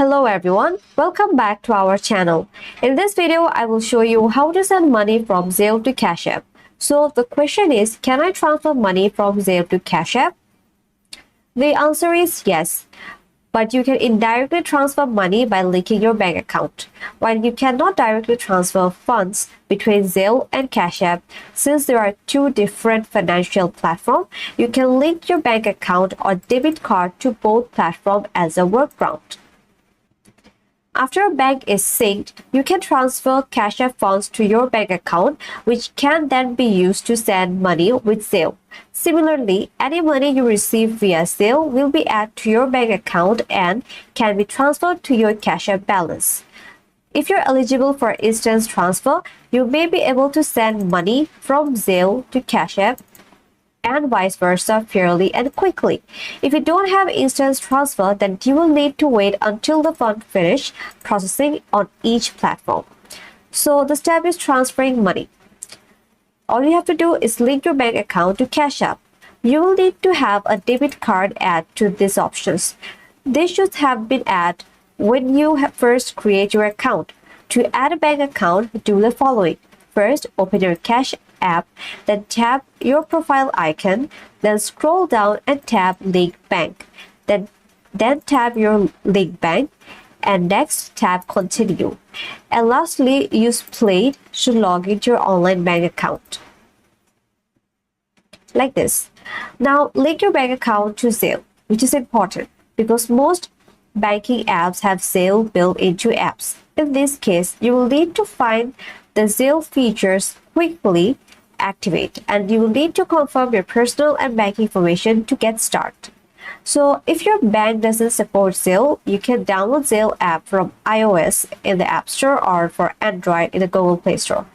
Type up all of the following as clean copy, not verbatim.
Hello everyone, welcome back to our channel. In this video, I will show you how to send money from Zelle to Cash App. So the question is, can I transfer money from Zelle to Cash App? The answer is yes, but you can indirectly transfer money by linking your bank account. While you cannot directly transfer funds between Zelle and Cash App, since there are two different financial platforms, you can link your bank account or debit card to both platforms as a workaround. After a bank is synced, you can transfer Cash App funds to your bank account, which can then be used to send money with Zelle. Similarly, any money you receive via Zelle will be added to your bank account and can be transferred to your Cash App balance. If you're eligible for instant transfer, you may be able to send money from Zelle to Cash App and vice versa fairly and quickly. If you don't have instant transfer, then you will need to wait until the fund finish processing on each platform. So the step is transferring money. All you have to do is link your bank account to Cash App. You will need to have a debit card added to these options. They should have been added when you first create your account. To add a bank account, do the following. First, open your Cash App, then tap your profile icon, then scroll down and tap Link Bank. Then tap your Link Bank, and next tap Continue. And lastly, use Play to log into your online bank account. Like this. Now, link your bank account to Zelle, which is important because most banking apps have Zelle built into apps. In this case, you will need to find the Zelle features quickly activate, and you will need to confirm your personal and banking information to get started. So if your bank doesn't support Zelle, you can download Zelle app from iOS in the App Store or for Android in the Google Play Store.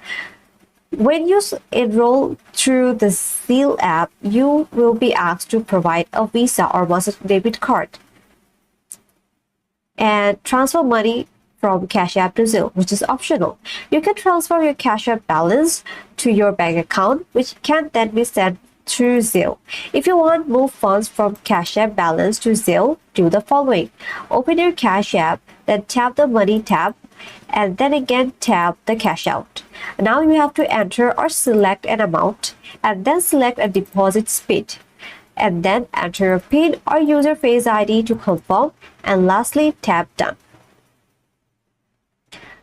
When you enroll through the Zelle app, you will be asked to provide a Visa or Master debit card and transfer money from Cash App to Zelle, which is optional. You can transfer your Cash App balance to your bank account, which can then be sent through Zelle. If you want to move funds from Cash App balance to Zelle, do the following. Open your Cash App, then tap the Money tab, and then again tap the Cash Out. Now you have to enter or select an amount, and then select a deposit speed, and then enter your PIN or user Face ID to confirm, and lastly tap Done.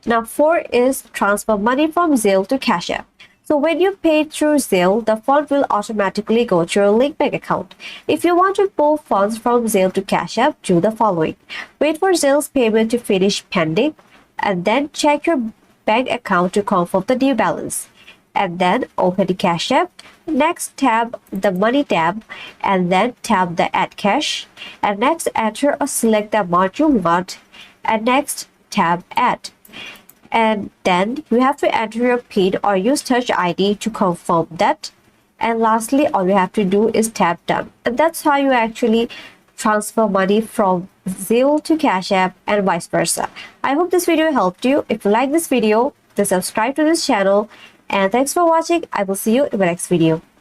Now 4 is transfer money from Zelle to Cash App. So when you pay through Zelle, the fund will automatically go to your link bank account. If you want to move funds from Zelle to Cash App, do the following. Wait for Zelle's payment to finish pending, and then check your bank account to confirm the new balance. And then open the Cash App. Next tap the Money tab, and then tap the Add Cash. And next enter or select the amount you want, and next tap Add. And then you have to enter your PIN or use Touch ID to confirm that. And lastly, all you have to do is tap Done. And that's how you actually transfer money from Zelle to Cash App and vice versa. I hope this video helped you. If you like this video, then subscribe to this channel. And thanks for watching. I will see you in my next video.